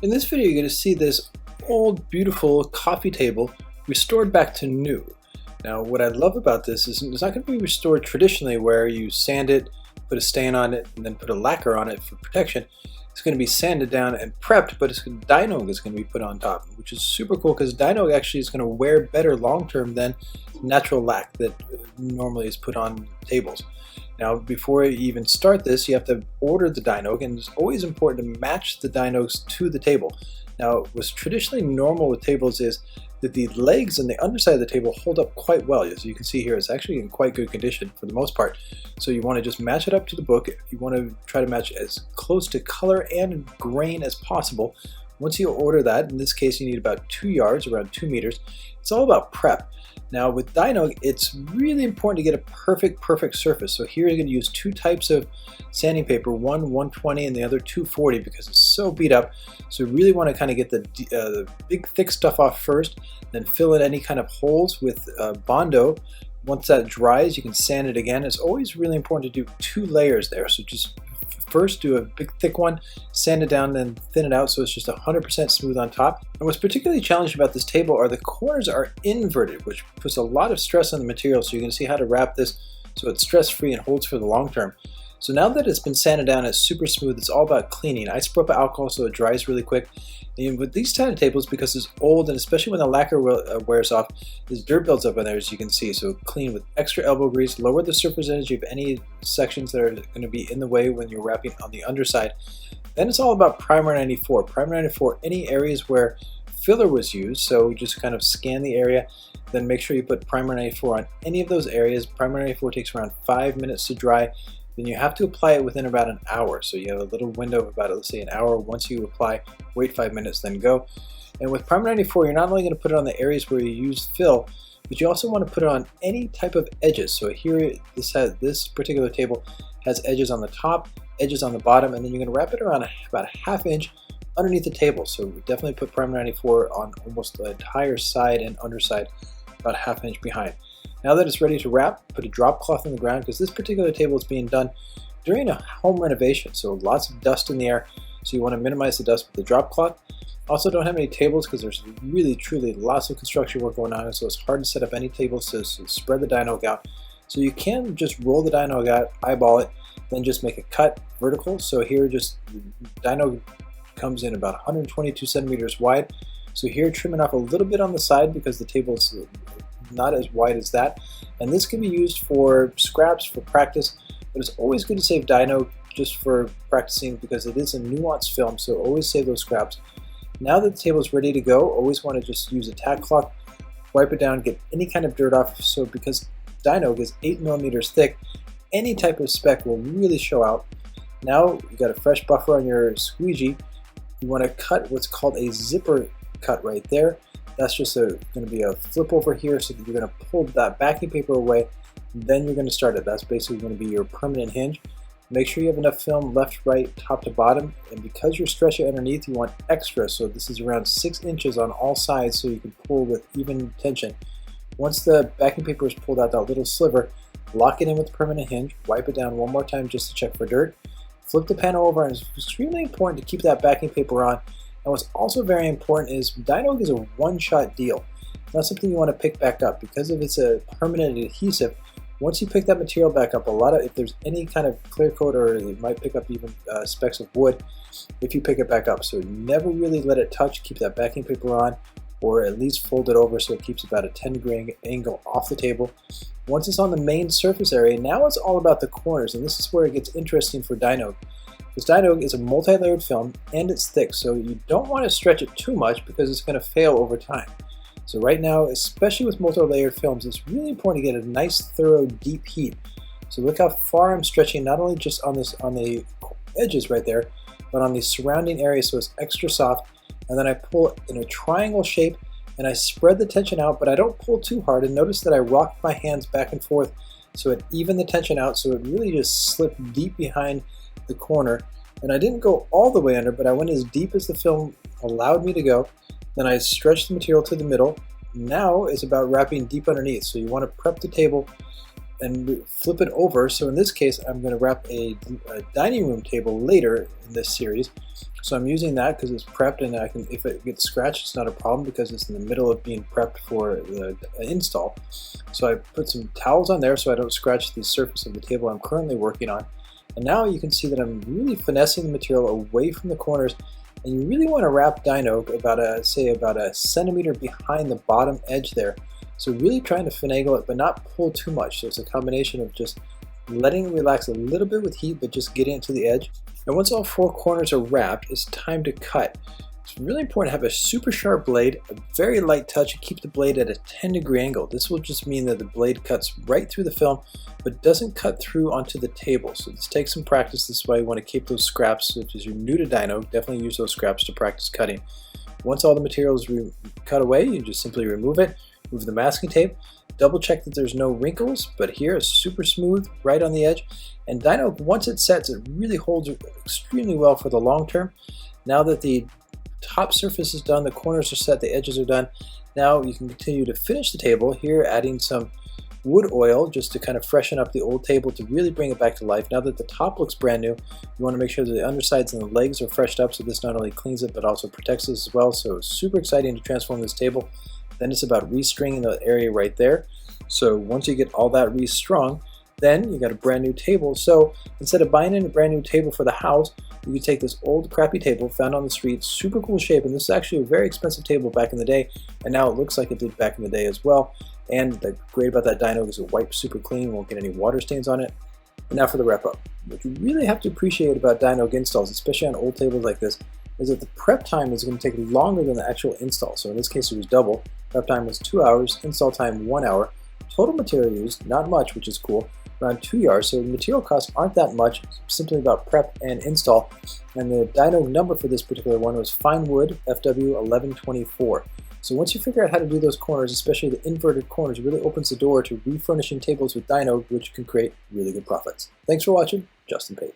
In this video, you're going to see this old, beautiful coffee table restored back to new. Now, what I love about this is it's not going to be restored traditionally where you sand it, put a stain on it, and then put a lacquer on it for protection. It's going to be sanded down and prepped, but Dynog is going to be put on top, which is super cool because Dynog actually is going to wear better long-term than natural lac that normally is put on tables. Now, before you even start this, you have to order the Dynog, and it's always important to match the Dynogs to the table. Now, what's traditionally normal with tables is that the legs and the underside of the table hold up quite well. As you can see here, it's actually in quite good condition for the most part. So you want to just match it up to the book. You want to try to match as close to color and grain as possible. Once you order that, in this case you need about 2 yards, around 2 meters. It's all about prep. Now with Dynog, it's really important to get a perfect surface. So here you're going to use two types of sanding paper, one 120 and the other 240 because it's so beat up. So you really want to kind of get the big thick stuff off first, then fill in any kind of holes with Bondo. Once that dries, you can sand it again. It's always really important to do 2 layers there. So just first do a big thick one, sand it down, then thin it out so it's just 100% smooth on top. And what's particularly challenging about this table are the corners are inverted, which puts a lot of stress on the material. So you're going to see how to wrap this so it's stress free and holds for the long term. So now that it's been sanded down, it's super smooth. It's all about cleaning. Isopropyl alcohol so it dries really quick. And with these kind of tables, because it's old and especially when the lacquer wears off, this dirt builds up on there, as you can see. So clean with extra elbow grease, lower the surface energy of any sections that are going to be in the way when you're wrapping on the underside. Then it's all about Primer 94. Primer 94, any areas where filler was used, so just kind of scan the area, then make sure you put Primer 94 on any of those areas. Primer 94 takes around 5 minutes to dry. Then you have to apply it within about an hour. So you have a little window of about, let's say, an hour. Once you apply, wait 5 minutes, then go. And with Primer 94, you're not only going to put it on the areas where you used fill, but you also want to put it on any type of edges. So here, this particular table has edges on the top, edges on the bottom, and then you're going to wrap it around about a ½ inch underneath the table. So definitely put Primer 94 on almost the entire side and underside, about a ½ inch behind. Now that it's ready to wrap, put a drop cloth on the ground because this particular table is being done during a home renovation, so lots of dust in the air, so you want to minimize the dust with the drop cloth. Also don't have any tables because there's really truly lots of construction work going on, so it's hard to set up any tables to spread the Dynog out. So you can just roll the Dynog out, eyeball it, then just make a cut vertical. So here just Dynog comes in about 122 centimeters wide. So here trimming off a little bit on the side because the table's not as wide as that, and this can be used for scraps for practice, but it's always good to save Dynog just for practicing because it is a nuanced film, so always save those scraps. Now that the table is ready to go, always want to just use a tack cloth, wipe it down, get any kind of dirt off. So because Dynog is 8 millimeters thick, any type of speck will really show out. Now you got a fresh buffer on your squeegee. You want to cut what's called a zipper cut right there. That's just going to be a flip over here, so that you're going to pull that backing paper away, then you're going to start it. That's basically going to be your permanent hinge. Make sure you have enough film left, right, top to bottom, and because you're stretching underneath, you want extra, so this is around 6 inches on all sides so you can pull with even tension. Once the backing paper is pulled out that little sliver, lock it in with the permanent hinge, wipe it down one more time just to check for dirt, flip the panel over, and it's extremely important to keep that backing paper on. And what's also very important is Dynog is a one-shot deal. It's not something you want to pick back up because if it's a permanent adhesive, once you pick that material back up, if there's any kind of clear coat or it might pick up even specks of wood if you pick it back up. So never really let it touch, keep that backing paper on, or at least fold it over so it keeps about a 10-degree angle off the table. Once it's on the main surface area, now it's all about the corners, and this is where it gets interesting for Dynog. This Dynog is a multi-layered film and it's thick, so you don't want to stretch it too much because it's going to fail over time. So right now, especially with multi-layered films, it's really important to get a nice, thorough, deep heat. So look how far I'm stretching, not only just on the edges right there, but on the surrounding area so it's extra soft. And then I pull in a triangle shape and I spread the tension out, but I don't pull too hard. And notice that I rock my hands back and forth so it evened the tension out, so it really just slipped deep behind the corner. And I didn't go all the way under, but I went as deep as the film allowed me to go. Then I stretched the material to the middle. Now it's about wrapping deep underneath. So you want to prep the table and flip it over. So in this case, I'm going to wrap a dining room table later in this series. So I'm using that because it's prepped, and I can, if it gets scratched, it's not a problem because it's in the middle of being prepped for the install. So I put some towels on there so I don't scratch the surface of the table I'm currently working on. And now you can see that I'm really finessing the material away from the corners, and you really want to wrap Dino about a centimeter behind the bottom edge there. So really trying to finagle it, but not pull too much. So it's a combination of just letting it relax a little bit with heat, but just getting it to the edge. And once all 4 corners are wrapped, it's time to cut. It's really important to have a super sharp blade, a very light touch, and keep the blade at a 10-degree angle. This will just mean that the blade cuts right through the film, but doesn't cut through onto the table. So this takes some practice. This is why you want to keep those scraps. If you're new to Dino, definitely use those scraps to practice cutting. Once all the material is cut away, you just simply remove it. Move the masking tape, double check that there's no wrinkles, but here it's super smooth right on the edge. And Dino, once it sets, it really holds extremely well for the long term. Now that the top surface is done, the corners are set, the edges are done, now you can continue to finish the table. Here adding some wood oil just to kind of freshen up the old table to really bring it back to life. Now that the top looks brand new, you want to make sure that the undersides and the legs are freshed up, so this not only cleans it but also protects it as well. So it's super exciting to transform this table. Then it's about restringing the area right there. So once you get all that restrung, then you got a brand new table. So instead of buying a brand new table for the house, you can take this old crappy table found on the street, super cool shape, and this is actually a very expensive table back in the day, and now it looks like it did back in the day as well. And the great about that Dino is it wipes super clean, won't get any water stains on it. And now for the wrap up. What you really have to appreciate about Dino installs, especially on old tables like this, is that the prep time is going to take longer than the actual install. So in this case it was double. Prep time was 2 hours, install time 1 hour. Total material used, not much, which is cool, around 2 yards. So the material costs aren't that much, simply about prep and install. And the Dino number for this particular one was Fine Wood FW1124. So once you figure out how to do those corners, especially the inverted corners, it really opens the door to refurnishing tables with Dino, which can create really good profits. Thanks for watching. Justin Pate.